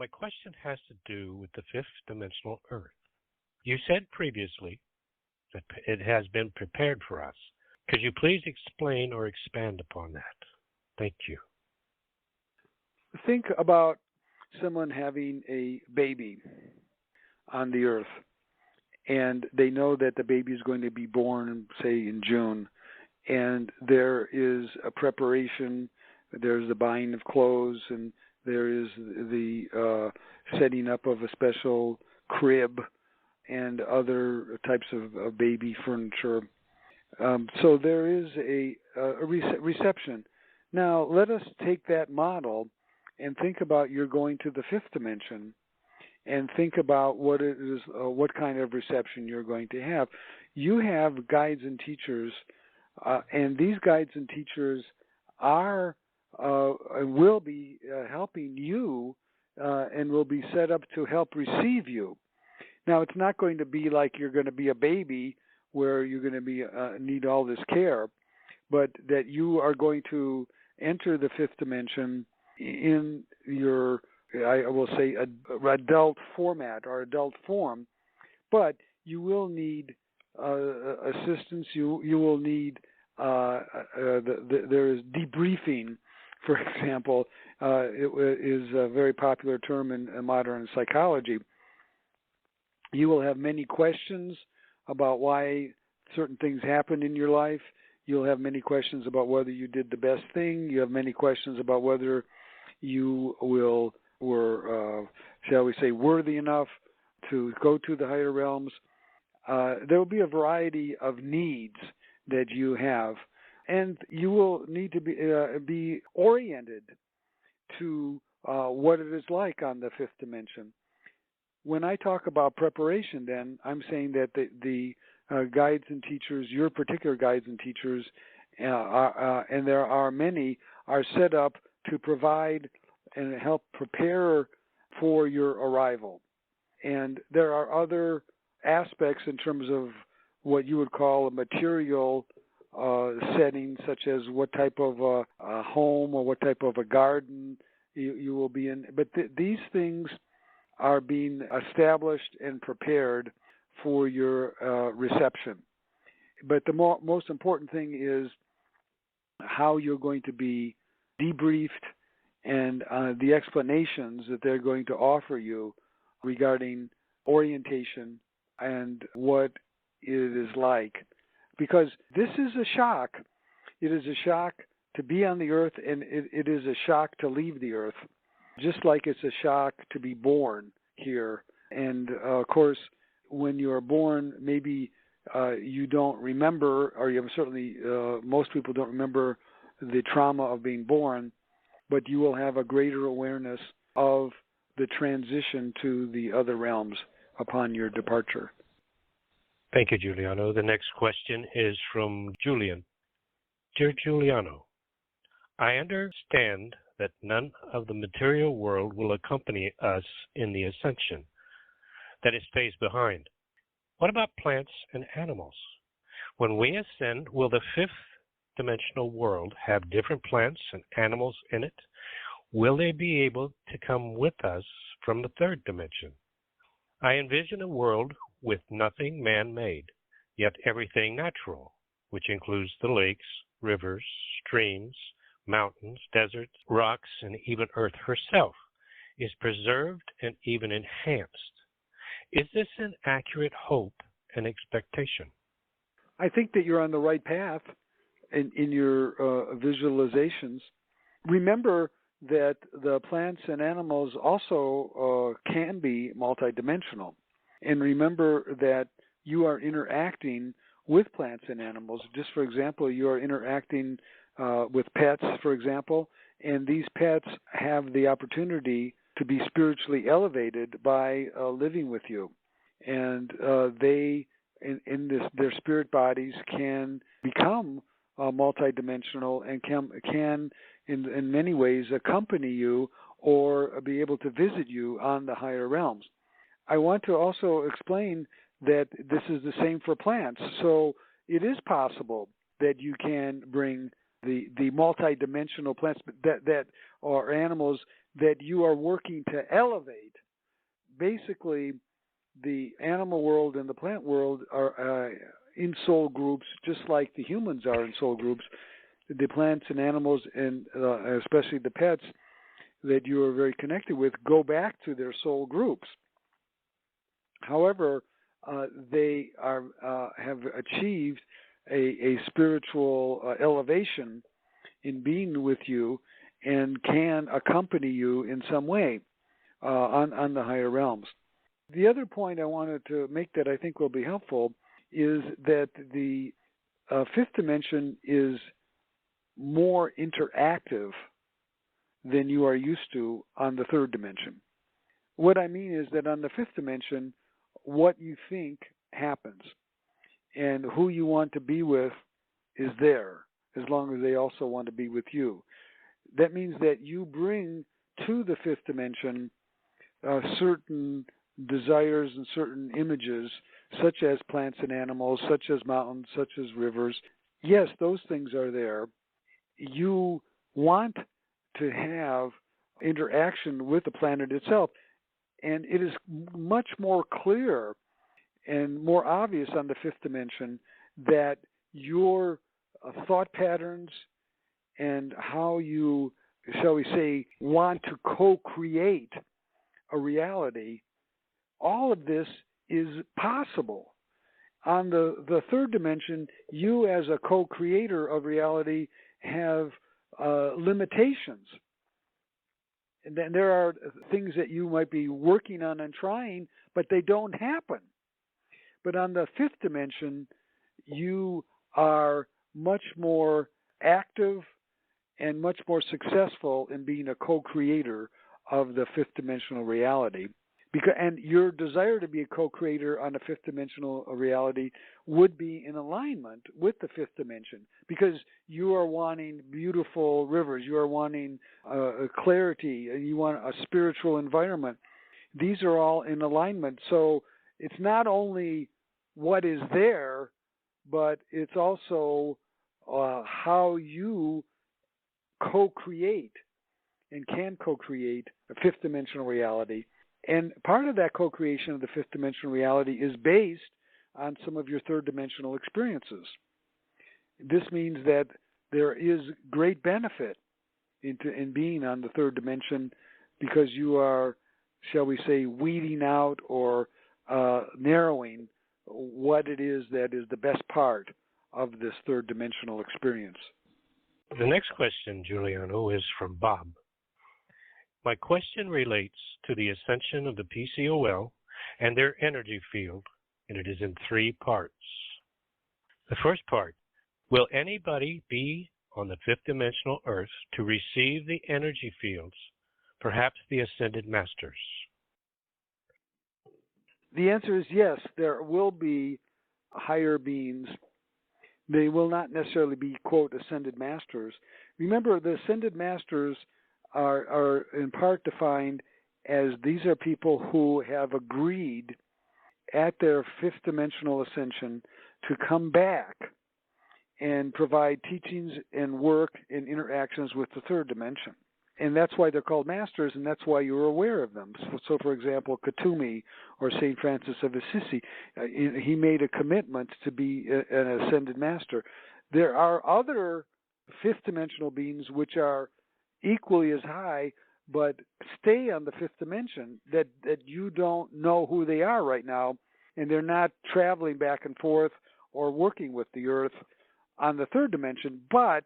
my question has to do with the fifth dimensional Earth. You said previously that it has been prepared for us. Could you please explain or expand upon that? Thank you. Think about someone having a baby on the Earth, and they know that the baby is going to be born, say, in June, and there is a preparation, there's the buying of clothes, and there is the setting up of a special crib and other types of baby furniture. So there is a reception. Now, let us take that model and think about you're going to the fifth dimension, and think about what it is, what kind of reception you're going to have. You have guides and teachers, and these guides and teachers are will be helping you and will be set up to help receive you. Now, it's not going to be like you're going to be a baby where you're going to be need all this care, but that you are going to enter the fifth dimension in your, I will say, adult format or adult form, but you will need assistance. You will need there is debriefing, for example. It is a very popular term in modern psychology. You will have many questions about why certain things happened in your life. You'll have many questions about whether you did the best thing. You have many questions about whether you were, shall we say, worthy enough to go to the higher realms. There will be a variety of needs that you have, and you will need to be oriented to what it is like on the fifth dimension. When I talk about preparation, then I'm saying that the guides and teachers, your particular guides and teachers, and there are many, are set up to provide and help prepare for your arrival. And there are other aspects in terms of what you would call a material setting, such as what type of a home or what type of a garden you will be in. But these things are being established and prepared for your reception. But the most important thing is how you're going to be debriefed and the explanations that they're going to offer you regarding orientation and what it is like. Because this is a shock. It is a shock to be on the earth, and it is a shock to leave the earth, just like it's a shock to be born here. And of course, when you are born, maybe you don't remember, or you have certainly, most people don't remember the trauma of being born, but you will have a greater awareness of the transition to the other realms upon your departure. Thank you, Juliano. The next question is from Julian. Dear Juliano, I understand that none of the material world will accompany us in the ascension, that it stays behind. What about plants and animals? When we ascend, will the fifth dimensional world have different plants and animals in it? Will they be able to come with us from the third dimension? I envision a world with nothing man-made, yet everything natural, which includes the lakes, rivers, streams, mountains, deserts, rocks, and even Earth herself, is preserved and even enhanced. Is this an accurate hope and expectation? I think that you're on the right path in your visualizations. Remember that the plants and animals also can be multidimensional. And remember that you are interacting with plants and animals. Just for example, you are interacting with pets, for example, and these pets have the opportunity to be spiritually elevated by living with you. And they, their spirit bodies can become multidimensional and can in many ways accompany you or be able to visit you on the higher realms. I want to also explain that this is the same for plants. So it is possible that you can bring the multidimensional plants that or animals that you are working to elevate. Basically, the animal world and the plant world are in soul groups, just like the humans are in soul groups. The plants and animals, and especially the pets that you are very connected with, go back to their soul groups. However, they have achieved a spiritual elevation in being with you and can accompany you in some way on the higher realms. The other point I wanted to make that I think will be helpful is that the fifth dimension is more interactive than you are used to on the third dimension. What I mean is that on the fifth dimension, what you think happens, and who you want to be with is there, as long as they also want to be with you. That means that you bring to the fifth dimension certain desires and certain images, such as plants and animals, such as mountains, such as rivers. Yes, those things are there. You want to have interaction with the planet itself, and it is much more clear and more obvious on the fifth dimension that your thought patterns and how you, shall we say, want to co-create a reality, all of this is possible. On the third dimension, you as a co-creator of reality have limitations. And then there are things that you might be working on and trying, but they don't happen. But on the fifth dimension, you are much more active and much more successful in being a co-creator of the fifth dimensional reality. And your desire to be a co-creator on a fifth dimensional reality would be in alignment with the fifth dimension, because you are wanting beautiful rivers, you are wanting clarity, you want a spiritual environment. These are all in alignment. So it's not only what is there, but it's also how you co-create and can co-create a fifth dimensional reality. And part of that co-creation of the fifth dimensional reality is based on some of your third dimensional experiences. This means that there is great benefit in being on the third dimension, because you are, shall we say, weeding out or narrowing what it is that is the best part of this third dimensional experience. The next question, Juliano, is from Bob. My question relates to the ascension of the PCOL and their energy field, and it is in 3 parts. The first part, will anybody be on the fifth dimensional Earth to receive the energy fields, perhaps the ascended masters? The answer is yes, there will be higher beings. They will not necessarily be, quote, ascended masters. Remember, the ascended masters are in part defined as these are people who have agreed at their fifth dimensional ascension to come back and provide teachings and work and interactions with the third dimension. And that's why they're called masters, and that's why you're aware of them. So for example, Katumi or St. Francis of Assisi, he made a commitment to be an ascended master. There are other fifth dimensional beings which are equally as high, but stay on the fifth dimension, that you don't know who they are right now, and they're not traveling back and forth or working with the earth on the third dimension, but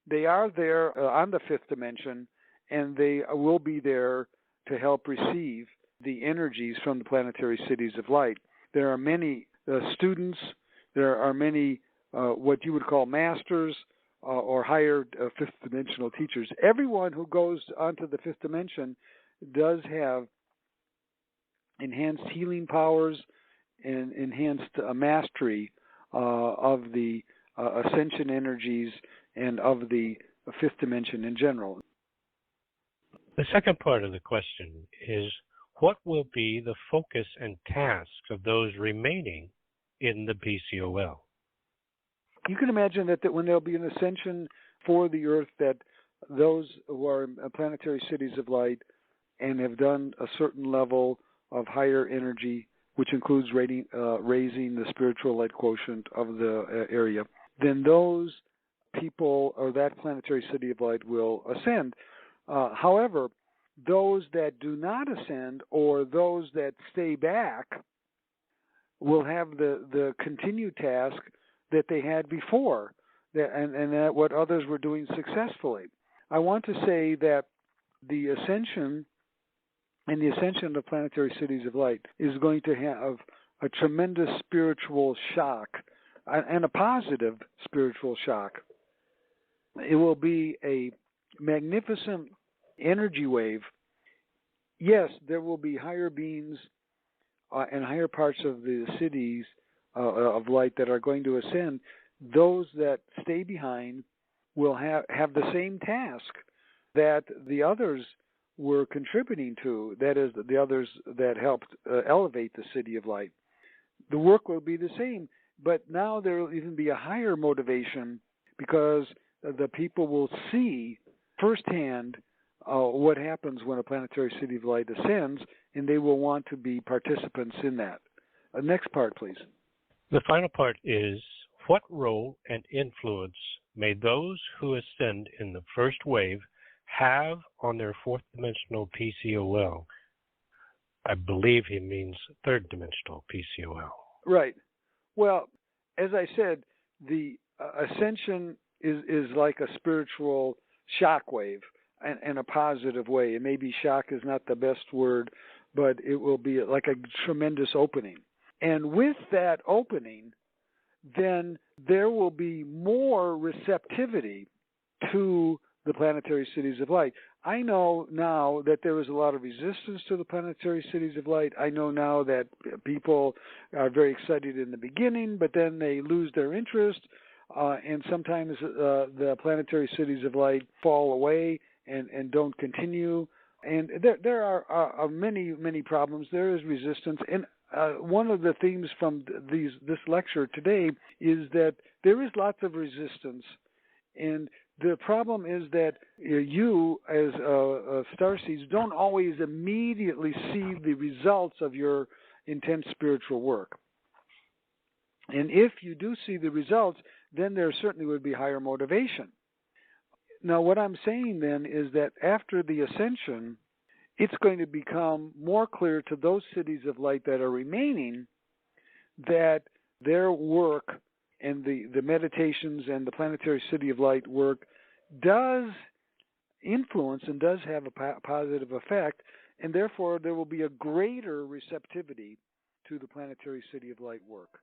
they are there on the fifth dimension, and they will be there to help receive the energies from the planetary cities of light. There are many students, there are many what you would call masters, or higher fifth dimensional teachers. Everyone who goes onto the fifth dimension does have enhanced healing powers and enhanced mastery of the ascension energies and of the fifth dimension in general. The second part of the question is, what will be the focus and tasks of those remaining in the PCOL? You can imagine that when there'll be an ascension for the earth, that those who are in planetary cities of light and have done a certain level of higher energy, which includes raising the spiritual light quotient of the area, then those people or that planetary city of light will ascend. However, those that do not ascend or those that stay back will have the continued task that they had before, and that what others were doing successfully. I want to say that the ascension and the ascension of planetary cities of light is going to have a tremendous spiritual shock and a positive spiritual shock. It will be a magnificent energy wave. Yes, there will be higher beings and higher parts of the cities of light that are going to ascend. Those that stay behind will have the same task that the others were contributing to, that is, the others that helped elevate the city of light. The work will be the same, but now there will even be a higher motivation because the people will see firsthand what happens when a planetary city of light ascends, and they will want to be participants in that. Next part, please. The final part is, what role and influence may those who ascend in the first wave have on their fourth dimensional PCOL? I believe he means third dimensional PCOL. Right. Well, as I said, the ascension is like a spiritual shock wave in a positive way. And maybe shock is not the best word, but it will be like a tremendous opening. And with that opening, then there will be more receptivity to the planetary cities of light. I know now that there is a lot of resistance to the planetary cities of light. I know now that people are very excited in the beginning, but then they lose their interest, and sometimes the planetary cities of light fall away and don't continue. And there are many problems. There is resistance. And one of the themes from this lecture today is that there is lots of resistance. And the problem is that you, as starseeds, don't always immediately see the results of your intense spiritual work. And if you do see the results, then there certainly would be higher motivation. Now, what I'm saying then is that after the ascension, it's going to become more clear to those cities of light that are remaining that their work and the meditations and the planetary city of light work does influence and does have a positive effect, and therefore there will be a greater receptivity to the planetary city of light work.